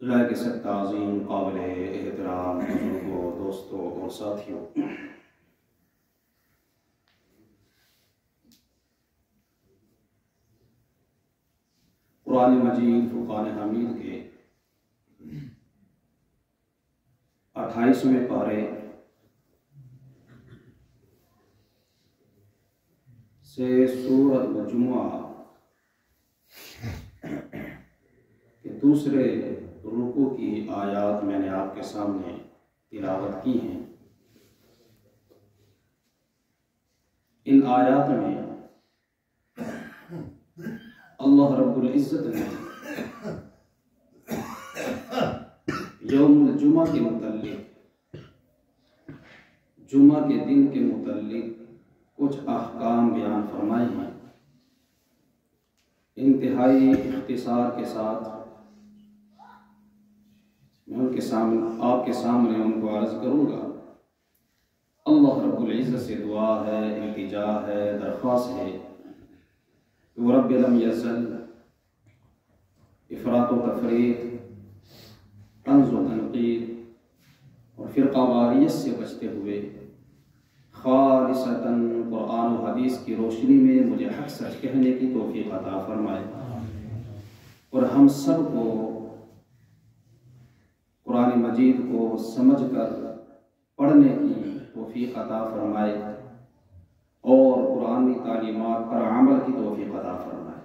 لائق سب تعظیم قابل احترام بزرگوں، دوستوں اور ساتھیوں، قرآن مجید فرقان حمید کے 28ویں پارے سے سورۃ الجمعہ کے دوسرے رکوع کی آیات میں نے آپ کے سامنے تلاوت کی ہیں۔ ان آیات میں اللہ رب العزت نے یوم الجمعہ کے متعلق، جمعہ کے دن کے متعلق کچھ احکام بیان فرمائے ہیں۔ انتہائی اختصار کے ساتھ میں آپ کے سامنے ان کو عرض کروں گا۔ اللہ رب العزت سے دعا ہے، التجا ہے، درخواست ہے کہ وہ رب لم یزل افراط و تفریط، طنز و تنقید اور فرقہ واریت سے بچتے ہوئے خالصتاً قرآن و حدیث کی روشنی میں مجھے حق سچ کہنے کی توفیق عطا فرمائے، اور ہم سب کو قرآن مجید کو سمجھ کر پڑھنے کی توفیق عطا فرمائے اور قرآنی تعلیمات پر عمل کی توفیق عطا فرمائے۔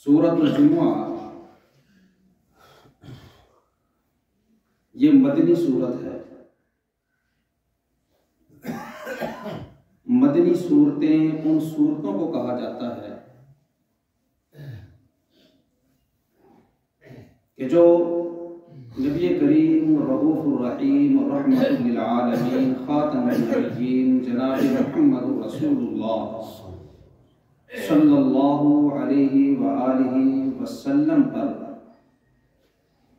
سورۃ الجمعہ یہ مدنی سورت ہے۔ مدنی صورتیں ان صورتوں کو کہا جاتا ہے کہ جو نبی کریم رؤوف الرحیم رحمۃ للعالمین خاتم النبیین جناب محمد رسول اللہ صلی اللہ علیہ وآلہ وسلم پر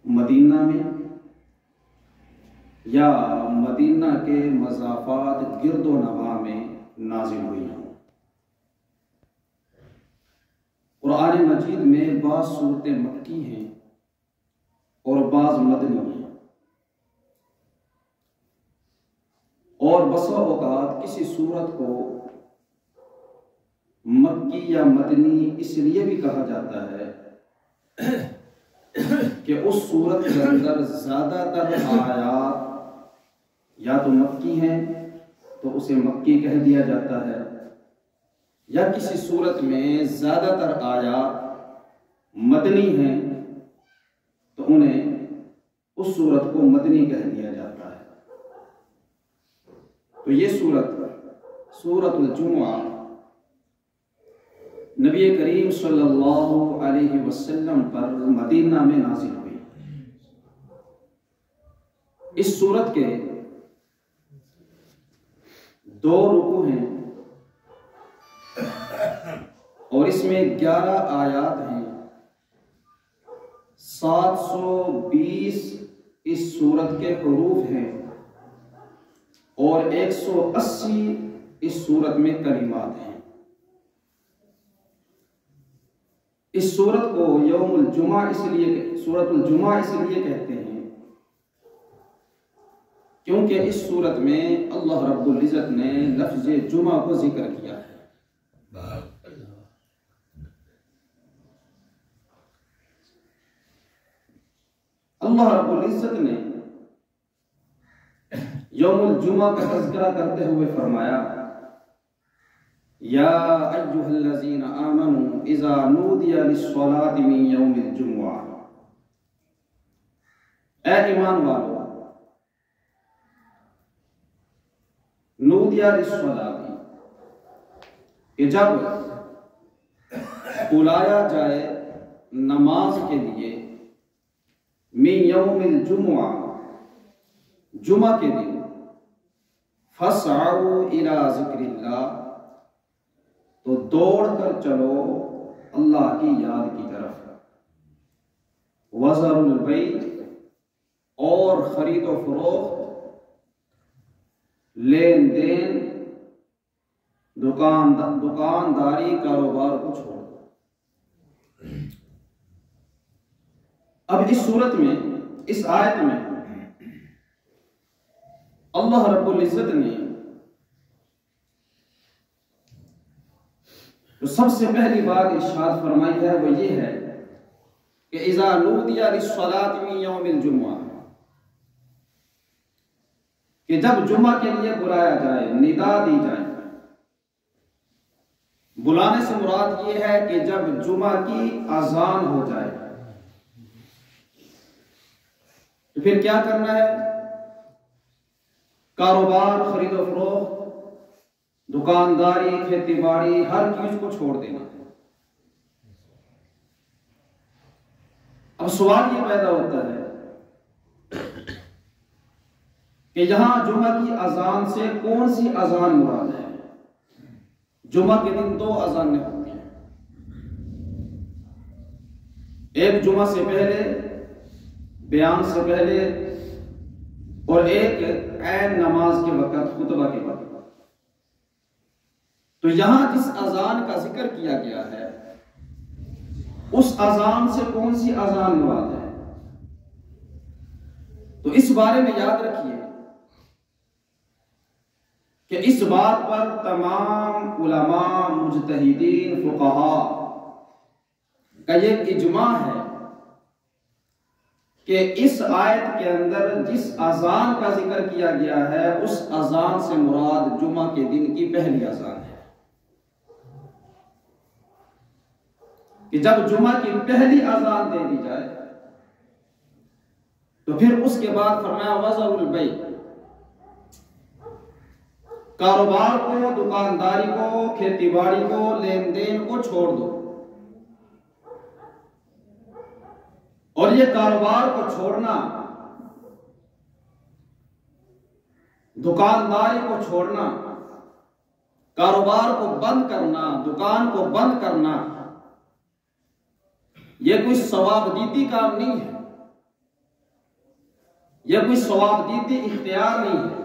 مدینہ میں یا مدینہ کے مضافات گرد و نواح میں نازل ہوئی ہیں۔ قرآن مجید میں بعض صورتیں مکی ہیں اور بعض مدنی ہیں، اور بسا اوقات کسی صورت کو مکی یا مدنی اس لیے بھی کہا جاتا ہے کہ اس صورت کے اندر زیادہ تر آیات یا تو مکی ہیں تو اسے مکی کہہ دیا جاتا ہے، یا کسی صورت میں زیادہ تر آیات مدنی ہیں تو انہیں اس صورت کو مدنی کہہ دیا جاتا ہے۔ تو یہ سورۃ الجمعہ نبی کریم صلی اللہ علیہ وسلم پر مدینہ میں نازل ہوئی۔ اس سورت کے 2 رکوع ہیں اور اس میں 11 آیات ہیں۔ 720 اس سورت کے حروف ہیں اور 180 اس سورت میں کلمات ہیں۔ اس سورت کو یوم الجمعہ سورۃ الجمعہ اس لیے کہتے ہیں کیونکہ اس صورت میں اللہ رب العزت نے لفظ جمعہ کو ذکر کیا ہے۔ اللہ رب العزت نے یوم الجمعہ کا تذکرہ کرتے ہوئے فرمایا، یا ایھا الذین آمنوا اذا نودی للصلاۃ من یوم الجمعہ، اے ایمان والو، نودی للصلاۃ کہ جب بلایا جائے نماز کے لیے، من یوم الجمعہ جمعہ کے دن، فاسعوا الی ذکر اللہ تو دوڑ کر چلو اللہ کی یاد کی طرف، وذروا البیع اور خرید و فروخت، لین دین، دکانداری، کاروبار کو چھوڑ دو۔ اب اس صورت میں، اس آیت میں اللہ رب العزت نے جو سب سے پہلی بات ارشاد فرمائی ہے وہ یہ ہے کہ اذا نودی للصلاۃ من یوم الجمعہ، کہ جب جمعہ کے لیے بلایا جائے، ندا دی جائے۔ بلانے سے مراد یہ ہے کہ جب جمعہ کی اذان ہو جائے تو پھر کیا کرنا ہے؟ کاروبار، خرید و فروخت، دکانداری، کھیتی باڑی، ہر چیز کو چھوڑ دینا۔ اب سوال یہ پیدا ہوتا ہے کہ یہاں جمعہ کی اذان سے کون سی اذان مراد ہے؟ جمعہ کے دن دو اذانیں ہوتی ہیں، ایک جمعہ سے پہلے، بیان سے پہلے، اور ایک عین نماز کے وقت، خطبہ کے وقت۔ تو یہاں جس اذان کا ذکر کیا گیا ہے اس اذان سے کون سی اذان مراد ہے؟ تو اس بارے میں یاد رکھیے کہ اس بات پر تمام علماء، مجتہدین، فقہاء کا یہ اجماع ہے کہ اس آیت کے اندر جس اذان کا ذکر کیا گیا ہے اس اذان سے مراد جمعہ کے دن کی پہلی اذان ہے، کہ جب جمعہ کی پہلی اذان دے دی جائے تو پھر اس کے بعد فرمایا وَذَرُوا الْبَيْعَ، کاروبار کو، دکانداری کو، کھیتی باڑی کو، لین دین کو چھوڑ دو۔ اور یہ کاروبار کو چھوڑنا، دکانداری کو چھوڑنا، کاروبار کو بند کرنا، دکان کو بند کرنا، یہ کوئی ثواب دیتی کام نہیں ہے، یہ کوئی ثواب دیتی اختیار نہیں ہے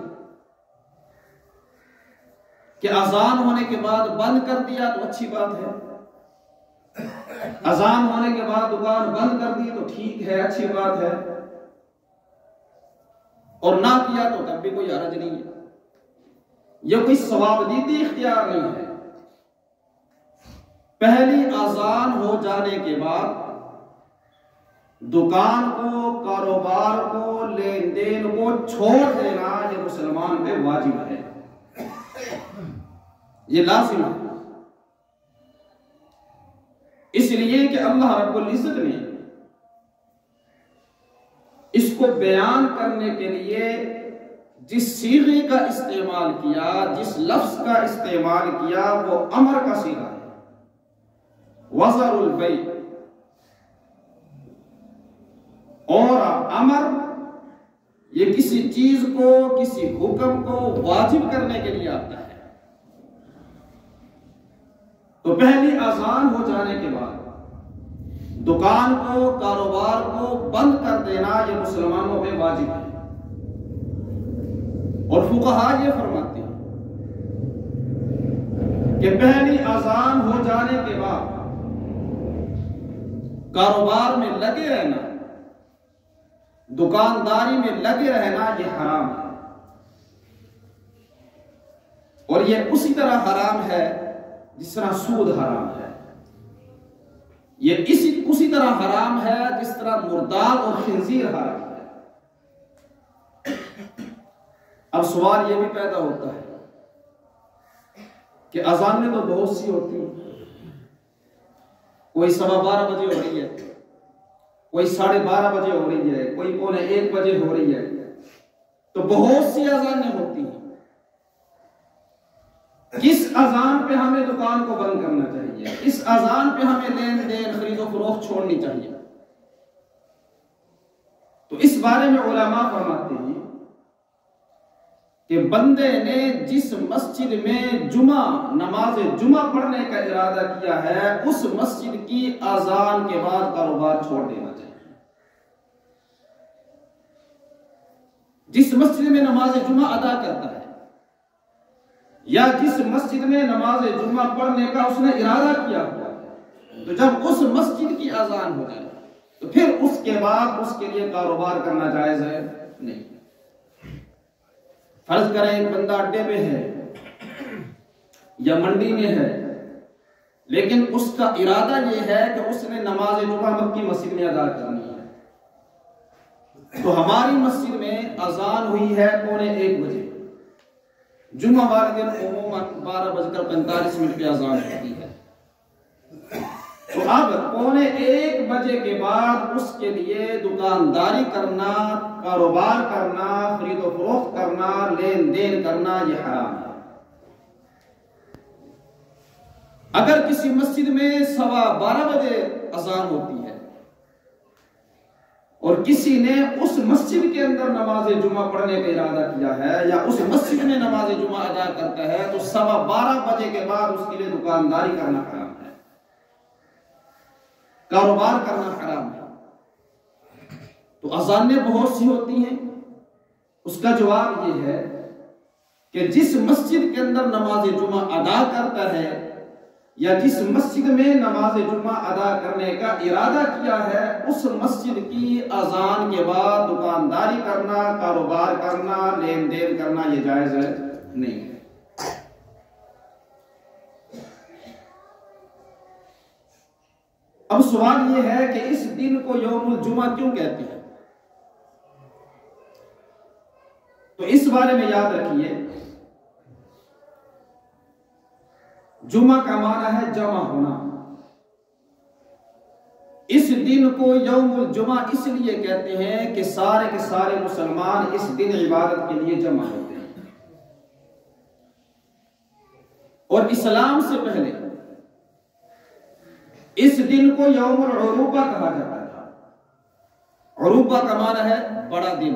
کہ اذان ہونے کے بعد بند کر دیا تو اچھی بات ہے، اذان ہونے کے بعد دکان بند کر دی تو ٹھیک ہے، اچھی بات ہے، اور نہ کیا تو تب بھی کوئی حرج نہیں ہے، یہ کوئی ثواب دیتی اختیار نہیں ہے۔ پہلی اذان ہو جانے کے بعد دکان کو، کاروبار کو، لین دین کو چھوڑ دینا یہ مسلمان پہ واجب ہے، یہ لازم ہے، اس لیے کہ اللہ رب العزت نے اس کو بیان کرنے کے لیے جس صیغے کا استعمال کیا، جس لفظ کا استعمال کیا وہ امر کا صیغہ ہے، وَذَرُوا الْبَيْعَ۔ اور امر یہ کسی چیز کو، کسی حکم کو واجب کرنے کے لیے آتا ہے۔ تو پہلی اذان ہو جانے کے بعد دکان کو، کاروبار کو بند کر دینا یہ مسلمانوں پہ واجب ہے، اور فقہاء یہ فرماتے ہیں کہ پہلی اذان ہو جانے کے بعد کاروبار میں لگے رہنا، دکانداری میں لگے رہنا یہ حرام ہے، اور یہ اسی طرح حرام ہے جس طرح سود حرام ہے، یہ اسی طرح حرام ہے جس طرح مردار اور خنزیر حرام ہے۔ اب سوال یہ بھی پیدا ہوتا ہے کہ اذانیں تو بہت سی ہوتی ہیں، کوئی 12:15 بجے ہو رہی ہے، کوئی 12:30 بجے ہو رہی ہے، کوئی 1:45 بجے ہو رہی ہے، تو بہت سی اذانیں ہوتی ہیں۔ کس اذان پہ ہمیں دکان کو بند کرنا چاہیے؟ کس اذان پہ ہمیں لین دین، خرید و فروخت چھوڑنی چاہیے؟ تو اس بارے میں علماء فرماتے ہیں کہ بندے نے جس مسجد میں نماز جمعہ پڑھنے کا ارادہ کیا ہے اس مسجد کی اذان کے بعد کاروبار چھوڑ دینا چاہیے۔ جس مسجد میں نماز جمعہ ادا کرتا ہے یا جس مسجد میں نماز جمعہ پڑھنے کا اس نے ارادہ کیا ہوا ہے، تو جب اس مسجد کی اذان ہو جائے تو پھر اس کے بعد اس کے لیے کاروبار کرنا جائز ہے نہیں۔ فرض کریں ایک بندہ اڈے پہ ہے یا منڈی میں ہے، لیکن اس کا ارادہ یہ ہے کہ اس نے نماز جمعہ مکی مسجد میں ادا کرنی ہے، تو ہماری مسجد میں اذان ہوئی ہے 1:45 بجے، جمعہ والے دن عموماً 12:45 پہ اذان ہوتی ہے، تو اب 1:45 بجے کے بعد اس کے لیے دکانداری کرنا، کاروبار کرنا، خرید و فروخت کرنا، لین دین کرنا یہ حرام ہے۔ اگر کسی مسجد میں 12:15 بجے اذان ہوتی ہے اور کسی نے اس مسجد کے اندر نماز جمعہ پڑھنے کا ارادہ کیا ہے یا اس مسجد میں نماز جمعہ ادا کرتا ہے، تو 12:15 بجے کے بعد اس کے لیے دکانداری کرنا حرام ہے، کاروبار کرنا حرام ہے۔ تو اذانیں بہت سی ہوتی ہیں، اس کا جواب یہ ہے کہ جس مسجد کے اندر نماز جمعہ ادا کرتا ہے یا جس مسجد میں نماز جمعہ ادا کرنے کا ارادہ کیا ہے، اس مسجد کی اذان کے بعد دکانداری کرنا، کاروبار کرنا، لین دین کرنا یہ جائز ہے نہیں ہے۔ اب سوال یہ ہے کہ اس دن کو یوم الجمعہ کیوں کہتے ہیں؟ تو اس بارے میں یاد رکھیے، جمعہ کا معنی ہے جمع ہونا۔ اس دن کو یوم الجمعہ اس لیے کہتے ہیں کہ سارے کے سارے مسلمان اس دن عبادت کے لیے جمع ہوتے ہیں، اور اسلام سے پہلے اس دن کو یوم العروبہ کہا جاتا تھا۔ عروبہ کا معنی ہے بڑا دن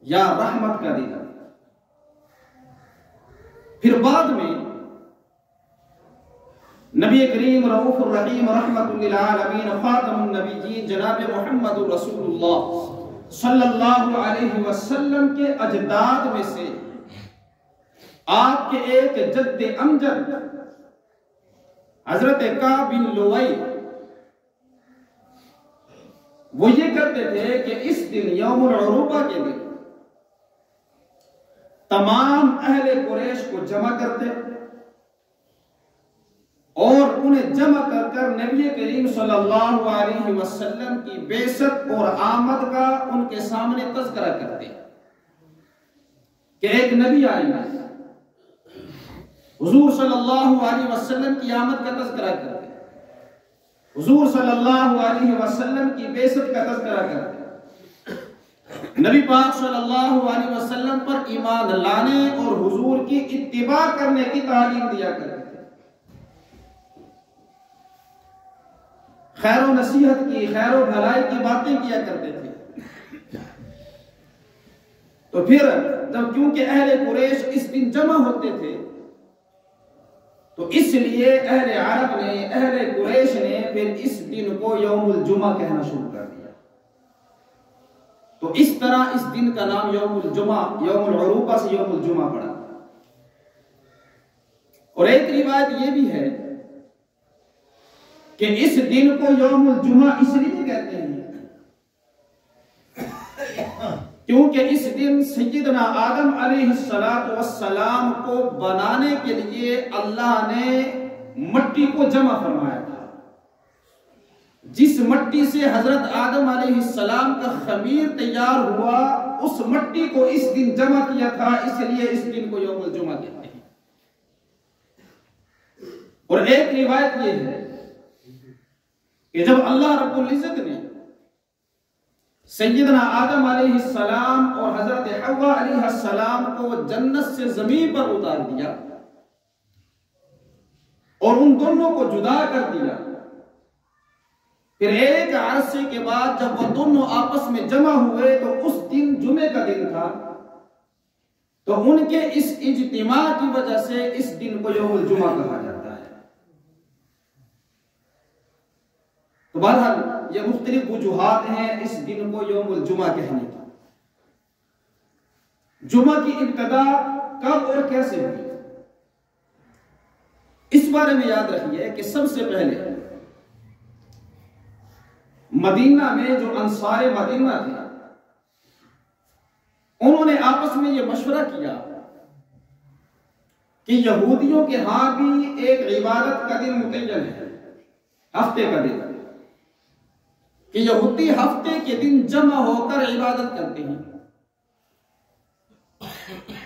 یا رحمت کا دن۔ پھر بعد میں نبی کریم رؤوف الرحیم رحمت للعالمین خاتم النبیین جناب محمد رسول اللہ صلی اللہ علیہ وسلم کے اجداد میں سے آپ کے ایک جد امجد حضرت کعب بن لؤی وہ یہ کرتے تھے کہ اس دن یوم العروبہ کے دن تمام اہل قریش کو جمع کرتے اور انہیں جمع کر کر نبی کریم صلی اللہ علیہ وسلم کی بعثت اور آمد کا ان کے سامنے تذکرہ کرتے کہ ایک نبی آئے گا، حضور صلی اللہ علیہ وسلم کی آمد کا تذکرہ کرتے، حضور صلی اللہ علیہ وسلم کی بعثت کا تذکرہ کرتے، نبی پاک صلی اللہ علیہ وسلم پر ایمان لانے اور حضور کی اتباع کرنے کی تعلیم دیا کرتے، خیر و نصیحت کی، خیر و بھلائی کی باتیں کیا کرتے تھے۔ تو پھر جب کیونکہ اہل قریش اس دن جمع ہوتے تھے تو اس لیے اہل عرب نے، اہل قریش نے پھر اس دن کو یوم الجمعہ کہنا شروع کر دیا۔ تو اس طرح اس دن کا نام یوم الجمعہ، یوم العروبہ سے یوم الجمعہ پڑا۔ اور ایک روایت یہ بھی ہے کہ اس دن کو یوم الجمعہ اس لیے کہتے ہیں کیونکہ اس دن سیدنا آدم علیہ السلام کو بنانے کے لیے اللہ نے مٹی کو جمع فرمایا تھا۔ جس مٹی سے حضرت آدم علیہ السلام کا خمیر تیار ہوا، اس مٹی کو اس دن جمع کیا تھا، اس لیے اس دن کو یوم الجمعہ کہتے ہیں۔ اور ایک روایت یہ ہے کہ جب اللہ رب العزت نے سیدنا آدم علیہ السلام اور حضرت حوا علیہ السلام کو جنت سے زمین پر اتار دیا اور ان دونوں کو جدا کر دیا، پھر ایک عرصے کے بعد جب وہ دونوں آپس میں جمع ہوئے تو اس دن جمعے کا دن تھا، تو ان کے اس اجتماع کی وجہ سے اس دن کو یوم الجمعہ کہا جاتا ہے۔ تو بہرحال یہ مختلف وجوہات ہیں اس دن کو یوم الجمعہ کہنے کی۔ جمعہ کی ابتدا کب اور کیسے ہوئی، اس بارے میں یاد رکھیے کہ سب سے پہلے مدینہ میں جو انصار مدینہ تھے انہوں نے آپس میں یہ مشورہ کیا کہ یہودیوں کے ہاں بھی ایک عبادت کا دن متعین ہے، ہفتے کا دن، کہ یہودی ہفتے کے دن جمع ہو کر عبادت کرتے ہیں۔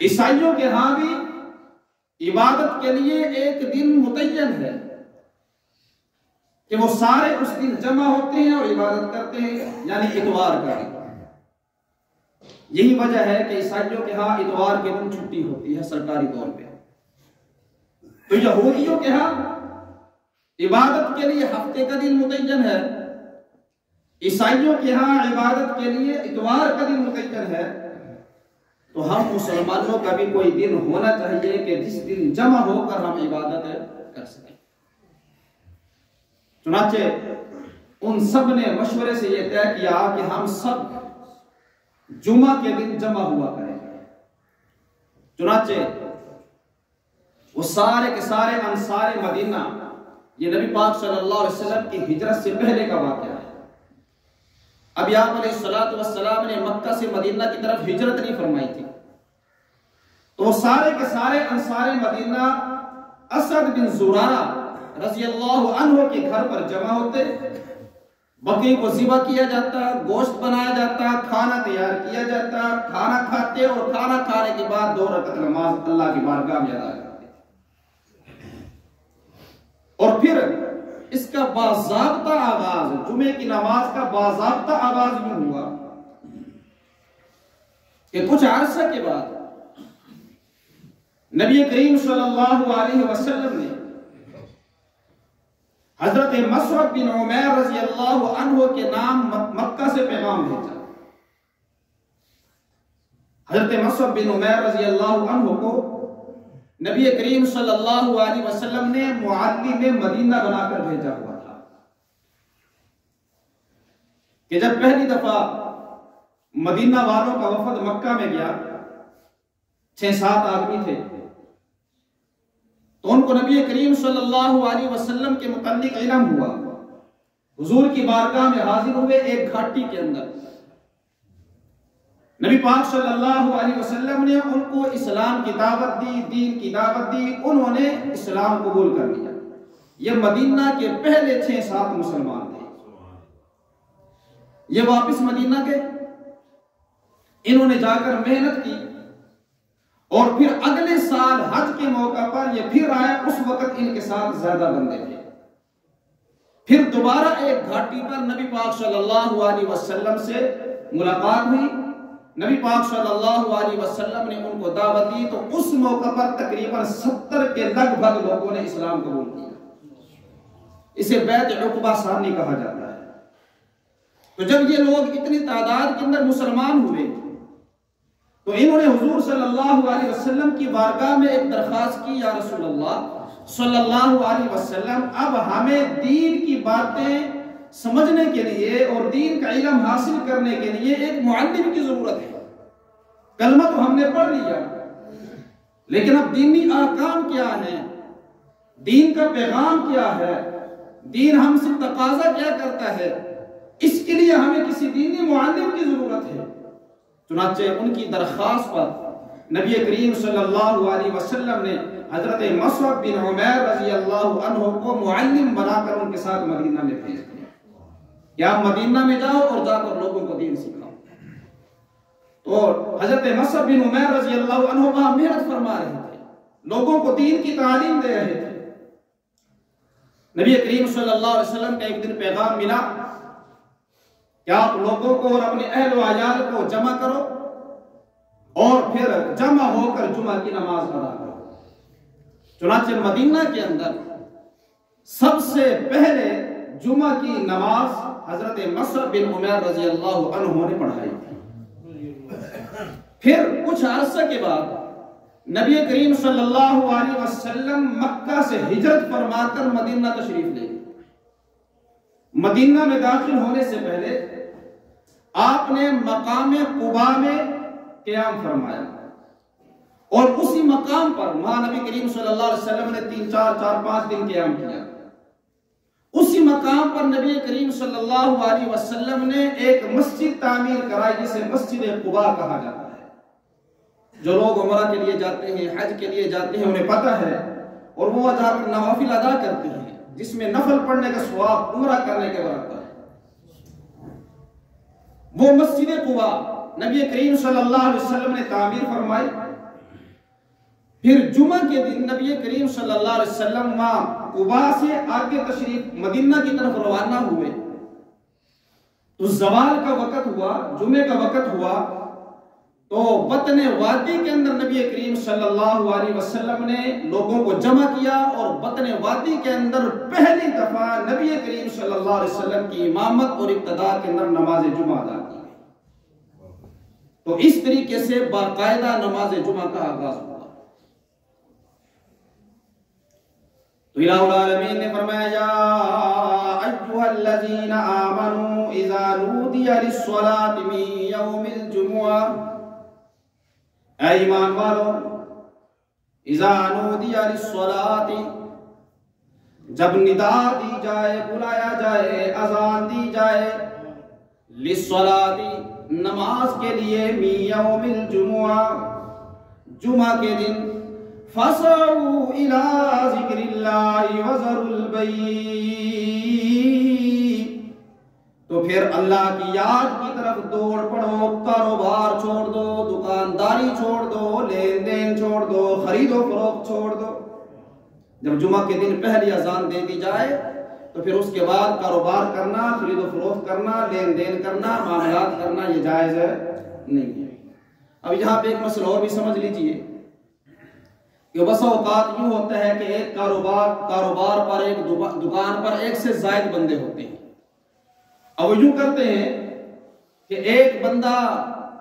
عیسائیوں کے ہاں بھی عبادت کے لیے ایک دن متعین ہے کہ وہ سارے اس دن جمع ہوتے ہیں اور عبادت کرتے ہیں، یعنی اتوار کا دن۔ یہی وجہ ہے کہ عیسائیوں کے ہاں اتوار کے دن چھٹی ہوتی ہے سرکاری طور پہ۔ تو یہودیوں کے ہاں عبادت کے لیے ہفتے کا دن متعین ہے، عیسائیوں کے ہاں عبادت کے لیے اتوار کا دن متعین ہے، تو ہم مسلمانوں کا بھی کوئی دن ہونا چاہیے کہ جس دن جمع ہو کر ہم عبادت کر سکیں۔ چنانچہ ان سب نے مشورے سے یہ طے کیا کہ ہم سب جمعہ کے دن جمع ہوا کریں۔ چنانچہ وہ سارے کے سارے انصار مدینہ، یہ نبی پاک صلی اللہ علیہ وسلم کی ہجرت سے پہلے کا واقعہ ہے۔ ابھی آپ علیہ السلام نے مکہ سے مدینہ کی طرف ہجرت نہیں فرمائی تھی، تو وہ سارے کے سارے انصار مدینہ اسد بن زرارہ رضی اللہ عنہ کے گھر پر جمع ہوتے، بکری کو ذبح کیا جاتا، گوشت بنایا جاتا، کھانا تیار کیا جاتا، کھانا کھاتے اور کھانا کھانے کے بعد 2 رکعت نماز اللہ کی بارگاہ میں ادا کرتے، اور پھر اس کا باضابطہ آغاز، جمعے کی نماز کا باضابطہ آغاز یوں ہوا کہ کچھ عرصہ کے بعد نبی کریم صلی اللہ علیہ وسلم نے حضرت مصعب بن عمیر رضی اللہ عنہ کے نام مکہ سے پیغام بھیجا۔ حضرت مصعب بن عمیر رضی اللہ عنہ کو نبی کریم صلی اللہ علیہ وسلم نے معلم مدینہ بنا کر بھیجا ہوا تھا کہ جب پہلی دفعہ مدینہ والوں کا وفد مکہ میں گیا، 6-7 آدمی تھے، تو ان کو نبی کریم صلی اللہ علیہ وسلم کے متعلق علم ہوا، حضور کی بارگاہ میں حاضر ہوئے ایک گھاٹی کے اندر۔ نبی پاک صلی اللہ علیہ وسلم نے ان کو اسلام کی دعوت دی، دین کی دعوت دی، انہوں نے اسلام قبول کر لیا۔ یہ مدینہ کے پہلے 6-7 مسلمان تھے، یہ واپس مدینہ گئے، انہوں نے جا کر محنت کی، اور پھر اگلے سال حج کے موقع پر یہ پھر آئے، اس وقت ان کے ساتھ زیادہ بندے تھے۔ پھر دوبارہ ایک گھاٹی پر نبی پاک صلی اللہ علیہ وسلم سے ملاقات ہوئی، نبی پاک صلی اللہ علیہ وسلم نے ان کو دعوت دی، تو اس موقع پر تقریباً 70 کے لگ بھگ لوگوں نے اسلام قبول کیا۔ اسے بیعت عقبہ ثانی کہا جاتا ہے۔ تو جب یہ لوگ اتنی تعداد کے اندر مسلمان ہوئے تو انہوں نے حضور صلی اللہ علیہ وسلم کی بارگاہ میں ایک درخواست کی، یا رسول اللہ صلی اللہ علیہ وسلم، اب ہمیں دین کی باتیں سمجھنے کے لیے اور دین کا علم حاصل کرنے کے لیے ایک معلم کی ضرورت ہے۔ کلمہ تو ہم نے پڑھ لیا، لیکن اب دینی احکام کیا ہیں، دین کا پیغام کیا ہے، دین ہم سے تقاضا کیا کرتا ہے، اس کے لیے ہمیں کسی دینی معلم کی ضرورت ہے۔ چنانچہ ان کی درخواست پر نبی کریم صلی اللہ علیہ وسلم نے حضرت مصعب بن عمیر رضی اللہ عنہ کو معلم بنا کر ان کے ساتھ مدینہ میں بھیج دیا کہ آپ مدینہ میں جاؤ اور جا کر لوگوں کو دین سکھاؤ۔ تو حضرت مصعب بن عمیر رضی اللہ عنہ وہاں محنت فرما رہے تھے، لوگوں کو دین کی تعلیم دے رہے تھے۔ نبی کریم صلی اللہ علیہ وسلم کا ایک دن پیغام ملا کہ آپ لوگوں کو اور اپنے اہل و عیال کو جمع کرو اور پھر جمع ہو کر جمعہ کی نماز ادا کرو۔ چنانچہ مدینہ کے اندر سب سے پہلے جمعہ کی نماز حضرت مصعب بن عمیر رضی اللہ عنہ نے پڑھائی تھی۔ پھر کچھ عرصہ کے بعد نبی کریم صلی اللہ علیہ وسلم مکہ سے ہجرت فرما کر مدینہ تشریف لے گئے۔ مدینہ میں داخل ہونے سے پہلے آپ نے مقام قباء میں قیام فرمایا، اور اسی مقام پر وہاں نبی کریم صلی اللہ علیہ وسلم نے 3-4 5 دن قیام کیا۔ اسی مقام پر نبی کریم صلی اللہ اللہ علیہ وسلم نے ایک مسجد تعمیر کرائی جسے مسجد قباء کہا جاتا ہے۔ جو لوگ عمرہ کے لیے جاتے ہیں، حج کے لیے جاتے ہیں، انہیں پتہ ہے، اور وہ جا کر نوافل ادا کرتے ہیں جس میں نفل پڑھنے کا ثواب عمرہ کرنے کے برابر ہے۔ وہ مسجد قباء نبی کریم صلی اللہ علیہ وسلم نے تعمیر فرمائی۔ پھر جمعہ کے دن نبی کریم صلی اللہ علیہ وسلم وہاں قباء سے آگے تشریف مدینہ کی طرف روانہ ہوئے تو زوال کا وقت ہوا، جمعے کا وقت ہوا، تو بطن وادی کے اندر نبی کریم صلی اللہ علیہ وسلم نے لوگوں کو جمع کیا اور بطن وادی کے اندر پہلی دفعہ نبی کریم صلی اللہ علیہ وسلم کی امامت اور اقتداء کے اندر نماز جمعہ ادا کی۔ تو اس طریقے سے باقاعدہ نماز جمعہ کا آغاز ہوا۔ تو الہ العالمین نے فرمایا یا ایھا الذین آمنوا اذا نودی للصلاۃ من یوم الجمعہ، اے ایمان والو، اذا نودی للصلاۃ، جب ندا دی جائے، بلایا جائے، اذان دی جائے، للصلاۃ، نماز کے لیے، من یوم الجمعہ، جمعہ کے دن، فَاسْعَوْا إِلَىٰ ذِكْرِ اللَّهِ وَذَرُوا الْبَيْعَ، تو پھر اللہ کی یاد کی طرف دوڑ پڑو، کاروبار چھوڑ دو، دکانداری چھوڑ دو، لین دین چھوڑ دو، خرید و فروخت چھوڑ دو۔ جب جمعہ کے دن پہلی اذان دے دی جائے تو پھر اس کے بعد کاروبار کرنا، خرید و فروخت کرنا، لین دین کرنا، معاملات کرنا یہ جائز نہیں ہے۔ اب یہاں پہ ایک مسئلہ اور بھی سمجھ لیجئے کہ بس اوقات یوں ہوتا ہے کہ ایک کاروبار پر، ایک دکان پر ایک سے زائد بندے ہوتے ہیں۔ اب وہ یوں کرتے ہیں کہ ایک بندہ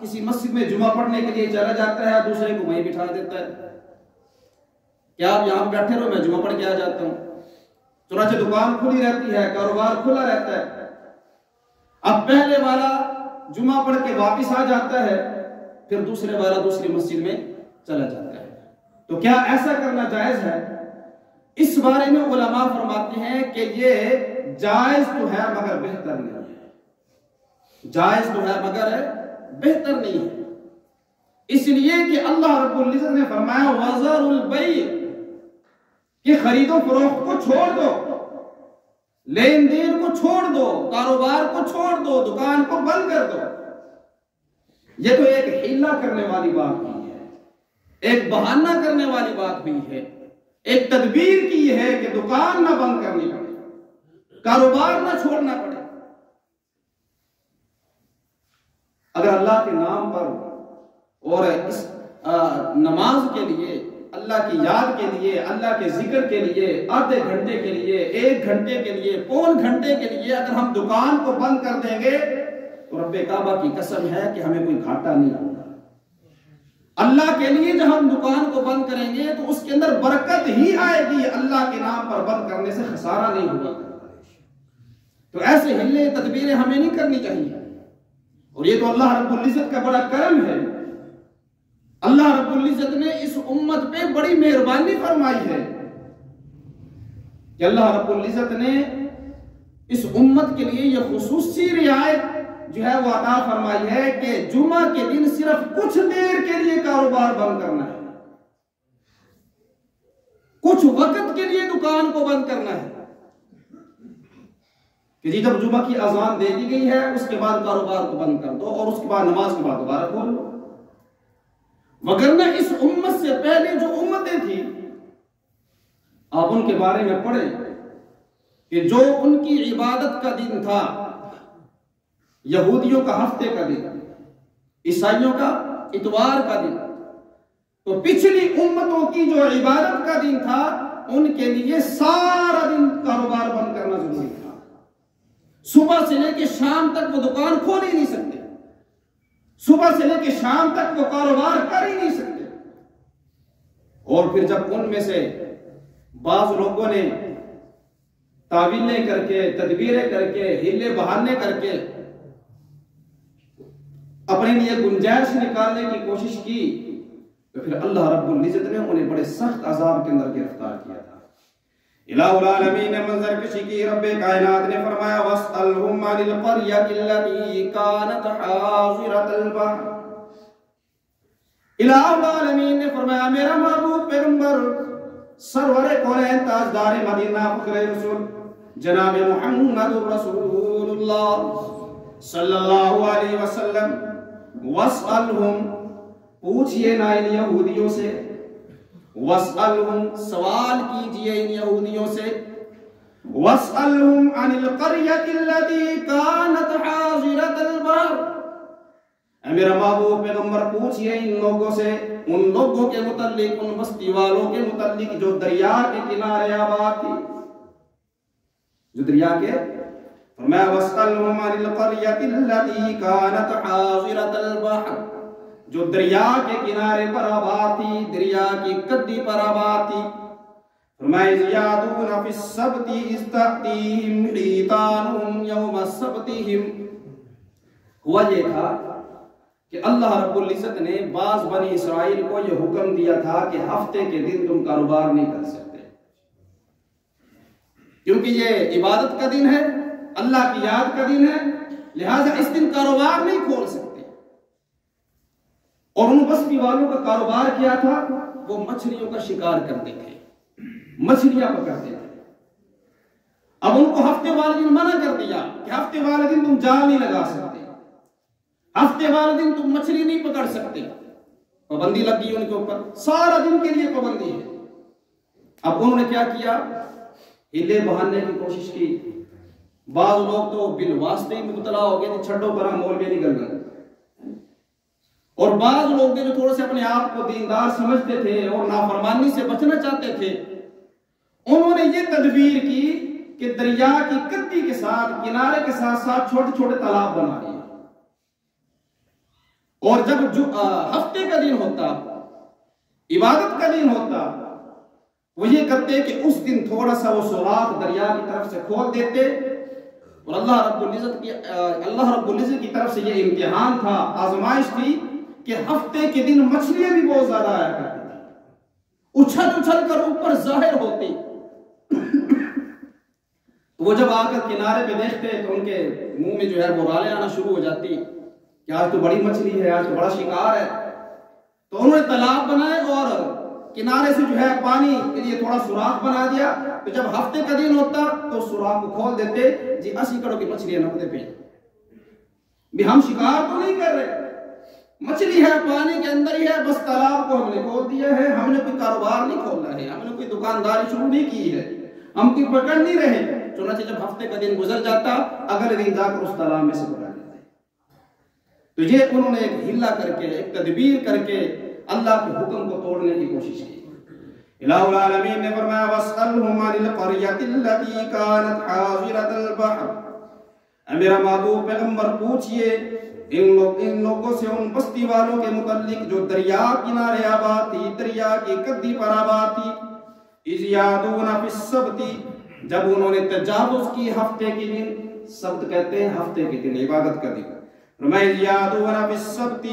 کسی مسجد میں جمعہ پڑھنے کے لیے چلا جاتا ہے، دوسرے کو وہیں بٹھا دیتا ہے، کیا آپ یہاں بیٹھے رہو، میں جمعہ پڑھ کے آ جاتا ہوں۔ چنانچہ دکان کھلی رہتی ہے، کاروبار کھلا رہتا ہے۔ اب پہلے والا جمعہ پڑھ کے واپس آ جاتا ہے، پھر دوسرے والا دوسری مسجد میں چلا جاتا ہے۔ تو کیا ایسا کرنا جائز ہے؟ اس بارے میں علماء فرماتے ہیں کہ یہ جائز تو ہے مگر بہتر نہیں ہے، جائز تو ہے مگر بہتر نہیں ہے، اس لیے کہ اللہ رب العزت نے فرمایا وَذَرُوا الْبَيْعَ، کہ خرید و فروخت کو چھوڑ دو، لین دین کو چھوڑ دو، کاروبار کو چھوڑ دو، دکان کو بند کر دو۔ یہ تو ایک حیلہ کرنے والی بات ہوئی ہے، ایک بہانہ کرنے والی بات ہوئی ہے، ایک تدبیر کی ہے کہ دکان نہ بند کرنی پڑے، کاروبار نہ چھوڑنا پڑے۔ اگر اللہ کے نام پر اور اس نماز کے لیے، اللہ کی یاد کے لیے، اللہ کے ذکر کے لیے، آدھے گھنٹے کے لیے، ایک گھنٹے کے لیے، پون گھنٹے کے لیے اگر ہم دکان کو بند کر دیں گے تو رب کعبہ کی قسم ہے کہ ہمیں کوئی گھاٹا نہیں ہوگا۔ اللہ کے لیے جب ہم دکان کو بند کریں گے تو اس کے اندر برکت ہی آئے گی، اللہ کے نام پر بند کرنے سے خسارہ نہیں ہوگا۔ تو ایسے ہلے تدبیریں ہمیں نہیں کرنی چاہیے، اور یہ تو اللہ رب العزت کا بڑا کرم ہے۔ اللہ رب العزت نے اس امت پہ بڑی مہربانی فرمائی ہے کہ اللہ رب العزت نے اس امت کے لیے یہ خصوصی رعایت جو ہے وہ عطا فرمائی ہے کہ جمعہ کے دن صرف کچھ دیر کے لیے کاروبار بند کرنا ہے، کچھ وقت کے لیے دکان کو بند کرنا ہے، کہ جی جب جمعہ کی اذان دے دی گئی ہے اس کے بعد کاروبار کو بند کر دو اور اس کے بعد نماز کے بعد دوبارہ کھول لو۔ وگرنہ اس امت سے پہلے جو امتیں تھیں، آپ ان کے بارے میں پڑھیں کہ جو ان کی عبادت کا دن تھا، یہودیوں کا ہفتے کا دن، عیسائیوں کا اتوار کا دن، تو پچھلی امتوں کی جو عبادت کا دن تھا ان کے لیے سارا دن کاروبار بند کرنا ضروری تھا۔ صبح سے لے کے شام تک وہ دکان کھول ہی نہیں سکتے، صبح سے لے کے شام تک وہ کاروبار کر ہی نہیں سکتے۔ اور پھر جب ان میں سے بعض لوگوں نے تعویلیں کر کے، تدبیریں کر کے، ہلے بہانے کر کے اپنے لیے گنجائش نکالنے کی کوشش کی تو پھر اللہ رب العزت نے انہیں بڑے سخت عذاب کے اندر گرفتار کیا تھا۔ الہ العالمین نے منظر کشی کی، رب کائنات نے فرمایا وَاسْأَلْهُمْ عَنِ الْقَرْيَةِ الَّتِي كَانَتْ حَاضِرَةَ الْبَحْرِ۔ الہ العالمین نے فرمایا میرا محبوب پیغمبر سرور کونین تاجدار مدینہ فخر رسول جناب محمد رسول اللہ صلی اللہ علیہ وسلم، وَاسْأَلْهُمْ پوچھئے نا ان یہودیوں سے، وَاسْأَلْهُمْ سوال کیجئے ان یہودیوں سے، وَاسْأَلْهُمْ عَنِ الْقَرْيَةِ الَّتِي كَانَتْ حَاضِرَةَ الْبَحْرِ۔ اے میرا محبوب پیغمبر پوچھئے ان لوگوں سے، ان لوگوں کے متعلق، ان بستی والوں کے متعلق جو دریا کے کنارے آباد تھی، جو دریا کے فرمایا وَاسْأَلْهُمْ عَنِ الْقَرْيَةِ الَّتِي كَانَتْ حَاضِرَةَ الْبَحْرِ، جو دریا کے کنارے پر آباد تھی، دریا کی کدی پر آباد تھی۔ فرمایا یادون فی السبت استأتیہم حیتانہم یوم سبتہم۔ ہوا یہ تھا کہ اللہ رب العزت نے بعض بنی اسرائیل کو یہ حکم دیا تھا کہ ہفتے کے دن تم کاروبار نہیں کر سکتے، کیونکہ یہ عبادت کا دن ہے، اللہ کی یاد کا دن ہے، لہٰذا اس دن کاروبار نہیں کھول سکتے۔ اور ان بستی والوں کا کاروبار کیا تھا، وہ مچھلیوں کا شکار کرتے تھے، مچھلیاں پکڑتے تھے۔ اب ان کو ہفتے والے دن منع کر دیا کہ ہفتے والے دن تم جال نہیں لگا سکتے، ہفتے والے دن تم مچھلی نہیں پکڑ سکتے، پابندی لگ گئی ان کے اوپر، سارا دن کے لیے پابندی ہے۔ اب انہوں نے کیا کیا، ہلے بہانے کی کوشش کی۔ بعض لوگ تو بالواسطے ہی مبتلا ہو گئے تھے، چھٹوں پر ہم مولوی نکل گئے، اور بعض لوگ جو تھوڑے سے اپنے آپ کو دیندار سمجھتے تھے اور نافرمانی سے بچنا چاہتے تھے، انہوں نے یہ تدبیر کی کہ دریا کی کدی کے ساتھ، کنارے کے ساتھ ساتھ چھوٹے چھوٹے تالاب بنا دیے، اور جب ہفتے کا دن ہوتا، عبادت کا دن ہوتا، وہ یہ کرتے کہ اس دن تھوڑا سا وہ سوراخ دریا کی طرف سے کھول دیتے، اور اللہ رب العزت کی طرف سے یہ امتحان تھا، آزمائش تھی کہ ہفتے کے دن مچھلیاں بھی بہت زیادہ آیا کرتی تھی، اچھل اچھل کر اوپر ظاہر ہوتی۔ وہ جب آ کر کنارے پہ دیکھتے تو ان کے منہ میں جو ہے وہ رالیں آنا شروع ہو جاتی کہ آج تو بڑی مچھلی ہے، آج تو بڑا شکار ہے۔ تو انہوں نے تالاب بنائے اور کنارے سے جو ہے پانی کے لیے تھوڑا سوراخ بنا دیا، تو جب ہفتے کا دن ہوتا تو سوراخ کو کھول دیتے، جی 80 کروڑ کی مچھلیاں نکلتے پہ بھی ہم شکار تو نہیں کر رہے، مچھلی ہے پانی کے اندر ہی ہے، بس تالاب کو ہم نے کھول دیا ہے، ہم نے کوئی کاروبار نہیں کھولا ہے، ہم نے کوئی دکانداری شروع نہیں کی ہے، ہم کی پکڑ نہیں رہے۔ چنانچہ جب ہفتے کا دن گزر جاتا، اگلے دن جا کر اس تالاب میں سے پکڑ لیتے۔ تو یہ انہوں نے ایک ہلا کر کے، ایک تدبیر کر کے اللہ کے حکم کو توڑنے کی کوشش کی۔ الہ العالمین نے فرمایا وَاسْأَلْهُمْ عَنِ الْقَرْيَةِ الَّتِي كَانَتْ حَاضِرَةَ الْبَحْرِ۔ اے میرا محبوب پیغمبر پوچھئے ان لوگوں سے، ان بستی والوں کے متعلق جو دریا کنارے آباد تھی، دریا کی کدی پر آباد تھی، اِذْ یَعْدُونَ فِي السَّبْتِ، جب انہوں نے تجاوز کی ہفتے کے دن، سبت کہتے ہیں ہفتے کے دن، عبادت کا دن، فرمایا اِذْ یَعْدُونَ فِي السَّبْتِ،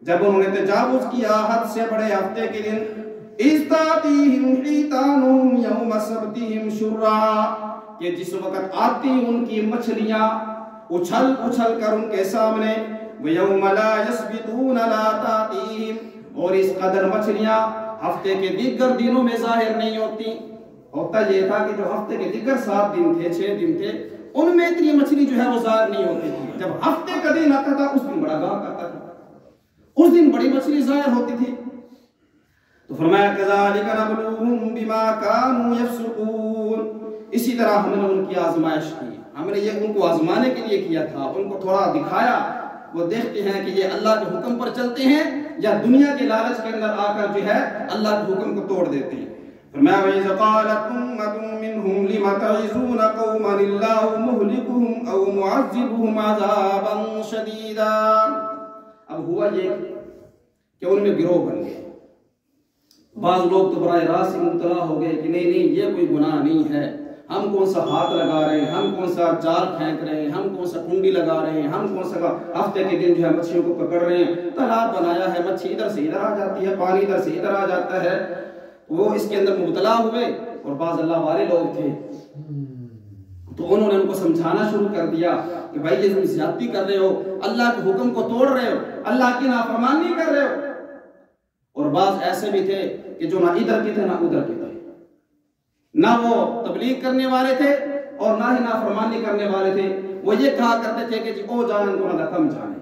جب انہوں نے تجاوز کیا حد سے بڑے ہفتے کے دن، اِسْتَأْتِيهِمْ حِیتَانُهُمْ یَوْمَ سَبْتِهِمْ شُرًّا، کہ جس وقت آتی ان کی مچھلیاں اچھل اچھل کر ان کے سامنے، وَيَوْمَ لَا يَسْبِتُونَ لَا تَأْتِيهِمْ، اور اس قدر مچھلیاں ہفتے کے دیگر دنوں میں ظاہر نہیں ہوتی۔ ہوتا یہ تھا کہ جو ہفتے کے دیگر 7 دن تھے، 6 دن تھے، ان میں اتنی مچھلی جو ہے وہ ظاہر نہیں ہوتی تھی۔ جب ہفتے کا دن آتا تھا اس دن بڑا گاہک آتا تھا، اس دن بڑی مچھلی ظاہر ہوتی تھی۔ تو فرمایا كَذَلِكَ نَبْلُوهُمْ بِمَا كَانُوا يَفْسُقُونَ، اسی طرح ہم نے ان کی آزمائش کی، ہم نے یہ ان کو آزمانے کے لیے کیا تھا، ان کو تھوڑا دکھایا، وہ دیکھتے ہیں کہ یہ اللہ کے حکم پر چلتے ہیں یا دنیا کے لالچ کے اندر آ کر جو ہے اللہ کے حکم کو توڑ دیتے ہیں۔ فرمایا وَإِذْ قَالَتْ أُمَّةٌ مِّنْهُمْ لِمَ تَعِظُونَ قَوْمًا اللَّهُ مُهْلِكُهُمْ أَوْ مُعَذِّبُهُمْ عَذَابًا شَدِيدًا۔ اب ہوا یہ کہ ان میں گروہ بن گئے، بعض لوگ تو براہ راست مبتلا ہو گئے کہ نہیں یہ کوئی گناہ نہیں ہے، ہم کون سا ہاتھ لگا رہے ہیں، ہم کون سا جال پھینک رہے ہیں، ہم کون سا کنڈی لگا رہے ہیں، ہم کون سا ہفتے کے دن جو ہے مچھلیوں کو پکڑ رہے ہیں، تالاب بنایا ہے، مچھلی ادھر سے ادھر آ جاتی ہے، پانی ادھر سے ادھر آ جاتا ہے۔ وہ اس کے اندر مبتلا ہوئے، اور بعض اللہ والے لوگ تھے، تو انہوں نے ان کو سمجھانا شروع کر دیا کہ بھائی یہ تم زیادتی کر رہے ہو، اللہ کے حکم کو توڑ رہے ہو، اللہ کی نافرمانی کر رہے ہو۔ اور بعض ایسے بھی تھے کہ جو نہ ادھر کے تھے نہ ادھر کے تھے، نہ وہ تبلیغ کرنے والے تھے اور نہ ہی نافرمانی کرنے والے تھے۔ وہ یہ کہا کرتے تھے کہ جی او جانن کو نہ کم جانے،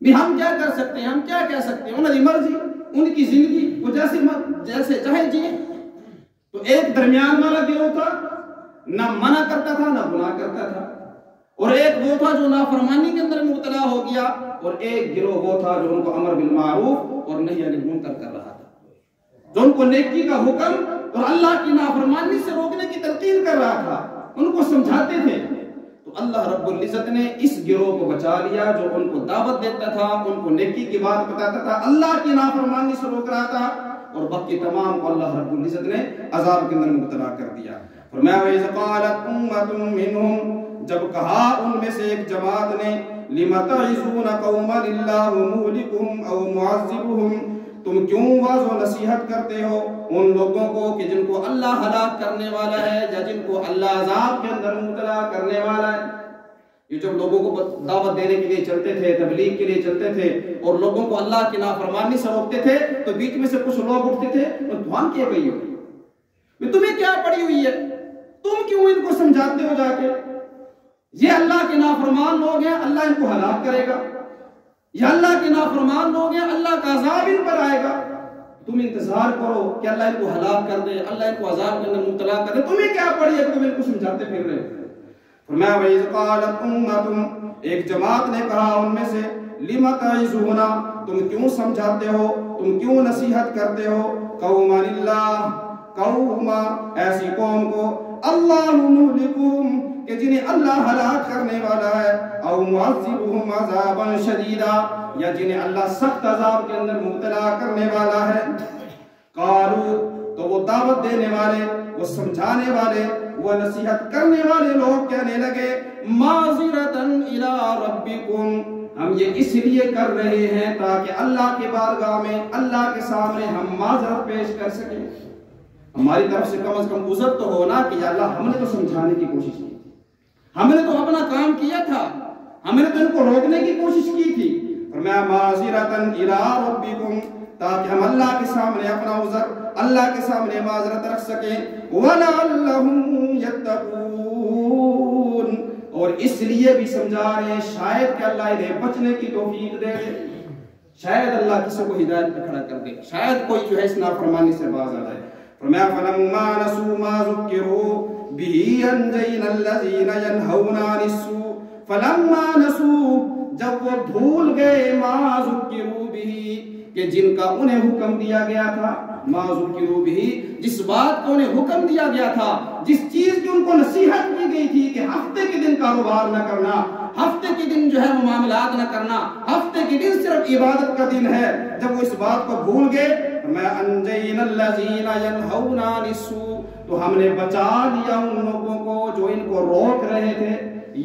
بھی ہم کیا کر سکتے ہیں، ہم کیا کہہ سکتے ہیں، انہوں کی مرضی، ان کی زندگی، وہ جیسے چاہے جیے۔ تو ایک درمیان والا گروہ تھا، نہ منع کرتا تھا نہ گناہ کرتا تھا، اور ایک وہ تھا جو نافرمانی کے اندر مبتلا ہو گیا، اور ایک گروہ وہ تھا جو ان کو امر بالمعروف اور نہی عن المنکر کر رہا تھا، جو ان کو نیکی کا حکم اور اللہ کی نافرمانی سے روکنے کی تلقین کر رہا تھا، ان کو سمجھاتے تھے۔ تو اللہ رب العزت نے اس گروہ کو بچا لیا جو ان کو دعوت دیتا تھا، ان کو نیکی کی بات بتاتا تھا، اللہ کی نافرمانی سے روک رہا تھا، اور باقی تمام کو اللہ رب العزت نے عذاب کے اندر مبتلا کر دیا۔ فرمایا وَإِذْ قَالَتْ أُمَّةٌ مِّنْهُمْ، جب کہا ان میں سے ایک جماعت نے، لِمَ تَعِظُونَ قَوْمًا اللَّهُ مُهْلِكُهُمْ أَوْ مُعَذِّبُهُمْ، تم کیوں واعظ و نصیحت کرتے ہو ان لوگوں کو کہ جن کو اللہ ہلاک کرنے والا ہے یا جن کو اللہ عذاب کے اندر مبتلا کرنے والا ہے۔ یہ جب لوگوں کو دعوت دینے کے لیے چلتے تھے، تبلیغ کے لیے چلتے تھے اور لوگوں کو اللہ کی نافرمانی سے روکتے تھے، تو بیچ میں سے کچھ لوگ اٹھتے تھے اور دھوان کیے گئی ہو، تمہیں کیا پڑی ہوئی ہے، تم کیوں ان کو سمجھاتے ہو جا کے، یہ اللہ کے نافرمان لوگ ہیں، اللہ ان کو ہلاک کرے گا، یہ اللہ کے نافرمان لوگ ہیں، اللہ کا عذاب ان پر آئے گا، تم انتظار کرو کہ اللہ ان کو ہلاک کر دے، اللہ ان کو عذاب کے اندر مبتلا کر دے، تمہیں کیا پڑی ہے کہ تم ان کو سمجھاتے پھر رہے ہو۔ فرمایا وَإِذْ قَالَتْ أُمَّةٌ، ایک جماعت نے کہا ان میں سے، لِمَ تَعِظُونَ، تم کیوں سمجھاتے ہو، تم کیوں نصیحت کرتے ہو، قَوْمًا اللَّهُ، قوما ایسی قوم کو، اللہ مہلکہم، کہ جنہیں اللہ ہلاک کرنے والا ہے، او معذبہم عذابا شدیدا، یا جنہیں اللہ سخت عذاب کے اندر مبتلا کرنے والا ہے۔ قالوا، تو وہ دعوت دینے والے، وہ سمجھانے والے، وہ نصیحت کرنے والے لوگ کہنے لگے، معذرتاً الی ربکم، ہم یہ اس لیے کر رہے ہیں تاکہ اللہ کے بارگاہ میں، اللہ کے سامنے ہم معذرت پیش کر سکیں، ہماری طرف سے کم از کم عذر تو ہونا کہ یا اللہ ہم نے تو سمجھانے کی کوشش کی، ہم نے تو اپنا کام کیا تھا، ہم نے تو ان کو روکنے کی کوشش کی تھی۔ فرمایا معذرتاً الی ربکم، تاکہ ہم اللہ کے سامنے اپنا عذر، اللہ کے سامنے معذرت رکھ سکیں، وَلَعَلَّهُمْ يَتَّقُونَ، اور اس لیے بھی سمجھا رہے ہیں شاید کہ اللہ انہیں بچنے کی توفیق دے دے، شاید اللہ کسی کو ہدایت پہ کھڑا کر دے، شاید کوئی جو ہے اس نافرمانی سے باز آ جائے۔ فرمایا فَلَمَّا نَسُوا مَا ذُكِّرُوا بِهِ أَنجَيْنَا الَّذِينَ يَنْهَوْنَ عَنِ السُّوءِ، فَلَمَّا نَسُوا، جب وہ بھول گئے، مَا ذُكِّرُوا بِهِ، کہ جن کا انہیں حکم دیا گیا تھا، ما ذکروا بھی، جس بات کو انہیں حکم دیا گیا تھا، جس چیز کی ان کو نصیحت کی گئی تھی کہ ہفتے کے دن کاروبار نہ کرنا، ہفتے کے دن جو ہے معاملات نہ کرنا، ہفتے کے دن صرف عبادت کا دن ہے، جب وہ اس بات کو بھول گئے، میں انجینا الذین ینہون عن السوء، تو ہم نے بچا لیا ان لوگوں کو جو ان کو روک رہے تھے،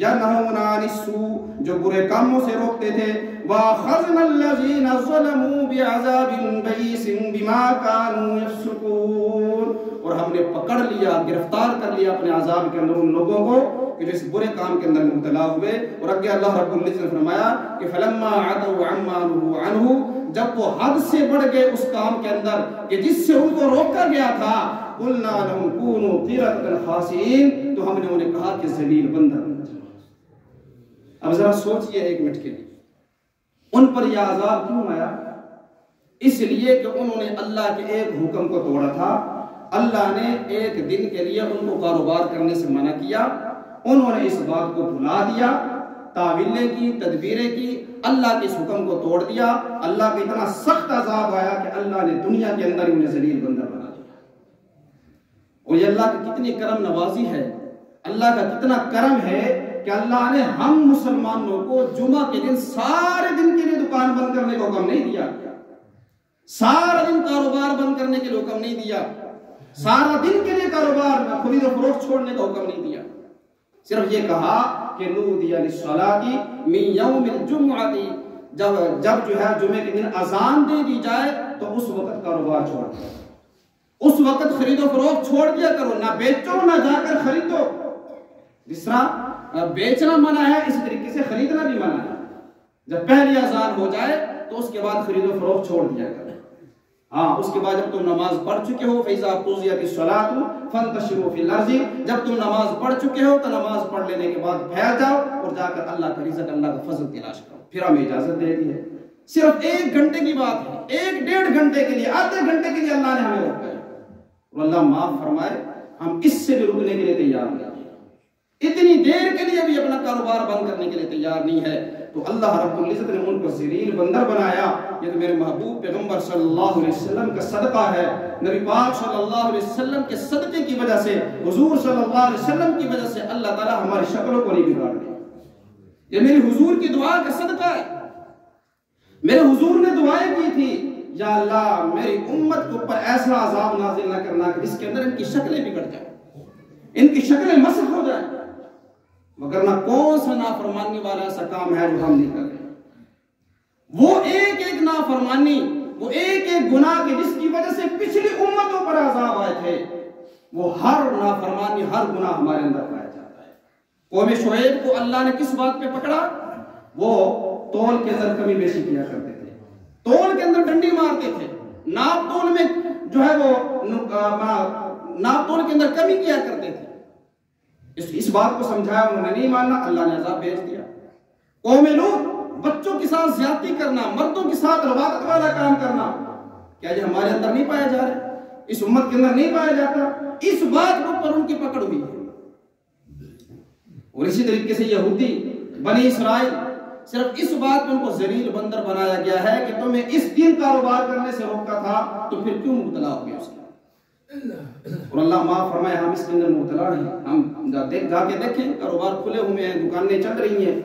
ینہون عن السوء، جو برے کاموں سے روکتے تھے، وَأَخَذْنَا الَّذِينَ ظَلَمُوا بِعَذَابٍ بَئِيسٍ بِمَا كَانُوا يَفْسُقُونَ، اور ہم نے پکڑ لیا، گرفتار کر لیا اپنے عذاب کے اندر ان لوگوں کو کہ جو اس برے کام کے اندر مبتلا ہوئے۔ اور آگے اللہ رب العزت نے فرمایا کہ فَلَمَّا عَتَوْا عَمَّا نُهُوا عَنْهُ، جب وہ حد سے بڑھ گئے اس کام کے اندر کہ جس سے ان کو روکا گیا تھا، قُلْنَا لَهُمْ كُونُوا قِرَدَةً خَاسِئِينَ، تو ہم نے انہیں کہا کہ ذلیل بندر۔ اب ذرا سوچئے ایک منٹ کے لیے، ان پر یہ عذاب کیوں آیا؟ اس لیے کہ انہوں نے اللہ کے ایک حکم کو توڑا تھا، اللہ نے ایک دن کے لیے ان کو کاروبار کرنے سے منع کیا، انہوں نے اس بات کو بھلا دیا، تعویلیں کی، تدبیریں کی، اللہ کے اس حکم کو توڑ دیا، اللہ کا اتنا سخت عذاب آیا کہ اللہ نے دنیا کے اندر انہیں ذلیل بندر بنا دیا۔ اور یہ اللہ کی کتنی کرم نوازی ہے، اللہ کا کتنا کرم ہے کہ اللہ نے ہم مسلمانوں کو جمعہ کے دن سارے دن کے لیے دکان بند کرنے کا حکم نہیں دیا، سارا دن کاروبار بند کرنے کے لیے حکم نہیں دیا، سارا دن کے لیے کاروبار خرید و فروخت چھوڑنے کا حکم نہیں دیا، صرف یہ کہا کہ نودی للصلاۃ من یوم الجمعۃ، جب جو ہے جمعے کے دن اذان دے دی جائے تو اس وقت کاروبار چھوڑ دیں۔ اس وقت خرید و فروخت چھوڑ دیا کرو، نہ بیچو نہ جا کر خریدو۔ جس طرح بیچنا منع ہے اسی طریقے سے خریدنا بھی منع ہے۔ جب پہلی اذان ہو جائے تو اس کے بعد خرید و فروخت چھوڑ دیا کرو۔ ہاں اس کے بعد جب تم نماز پڑھ چکے ہو فَإِذَا قُضِيَتِ الصَّلَاةُ فَانتَشِرُوا فِي الْأَرْضِ، جب تم نماز پڑھ چکے ہو تو نماز پڑھ لینے کے بعد پھیل جاؤ اور جا کر اللہ کا رزق، اللہ کا فضل تلاش کرو۔ پھر ہمیں اجازت دے دی ہے، صرف 1 گھنٹے کی بات ہے، 1-1.5 گھنٹے کے لیے، آدھے گھنٹے کے لیے اللہ نے ہمیں روکا ہے، اور اللہ معاف فرمائے ہم اس سے بھی رکنے کے لیے تیار نہیں، اتنی دیر کے لیے بھی اپنا کاروبار بند کرنے کے لیے تیار نہیں ہے۔ تو اللہ رب العزت نے ان کو ذلیل بندر بنایا۔ یہ تو میرے محبوب پیغمبر صلی اللہ علیہ وسلم کا صدقہ ہے، نبی پاک صلی اللہ علیہ وسلم کے صدقے کی وجہ سے، حضور صلی اللہ علیہ وسلم کی وجہ سے اللہ تعالیٰ ہماری شکلوں کو نہیں بگاڑ دیا۔ یہ میری حضور کی دعا کا صدقہ ہے۔ میرے حضور نے دعائیں کی تھی، یا اللہ میری امت کے اوپر ایسا عذاب نازل نہ کرنا کہ جس کے اندر ان کی شکلیں بگڑ جائیں، ان کی شکلیں مسخ ہو جائیں، مگر نہ کون سا نافرمانی والا ایسا کام ہے جو ہم نہیں کر رہے۔ وہ ایک نافرمانی، وہ ایک گناہ کے جس کی وجہ سے پچھلی امتوں پر عذاب آئے تھے، وہ ہر نافرمانی، ہر گناہ ہمارے اندر پایا جاتا ہے۔ قوم شعیب کو اللہ نے کس بات پہ پکڑا؟ وہ تول کے اندر کمی بیشی کیا کرتے تھے، تول کے اندر ڈنڈی مارتے تھے، ناپ تول میں جو ہے وہ ناپ تول کے اندر کمی کیا کرتے تھے۔ اس بات کو سمجھایا، انہوں نے نہیں ماننا، اللہ نے عذاب بھیج دیا۔ قوم لوط، بچوں کے ساتھ زیادتی کرنا، مردوں کے ساتھ رواقت والا کام کرنا، کیا یہ ہمارے اندر نہیں پایا جا رہا؟ اس امت کے اندر نہیں پایا جاتا؟ اس بات کے اوپر ان کی پکڑ ہوئی ہے۔ اور اسی طریقے سے یہودی بنی اسرائیل، صرف اس بات میں ان کو ذلیل بندر بنایا گیا ہے کہ تمہیں اس دین کاروبار کرنے سے روکا تھا تو پھر کیوں مبتلا ہو گئے اس کے؟ اور اللہ معاف فرمائے ہم اس کے اندر مبتلا ہیں۔ ہم جا کے دیکھیں، کاروبار کھلے ہوئے ہیں، دکانیں چل رہی ہیں،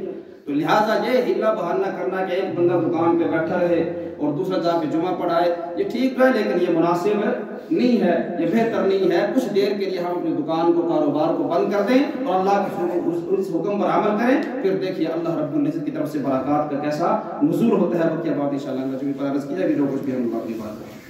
تو لہٰذا یہ ہلا بہانہ کرنا کہ ایک بندہ دکان پہ بیٹھا رہے اور دوسرا جا کے جمعہ پڑھائے، یہ ٹھیک ہے لیکن یہ مناسب نہیں ہے، یہ بہتر نہیں ہے۔ کچھ دیر کے لیے ہم اپنی دکان کو، کاروبار کو بند کر دیں اور اللہ کے اس حکم پر عمل کریں، پھر دیکھیے اللہ رب العزت کی طرف سے برکات کا کیسا نزول ہوتا ہے۔ بقیہ بات انشاءاللہ جو بھی پرارز کیا کہ جو کچھ بھی ہم اپنی بات کریں۔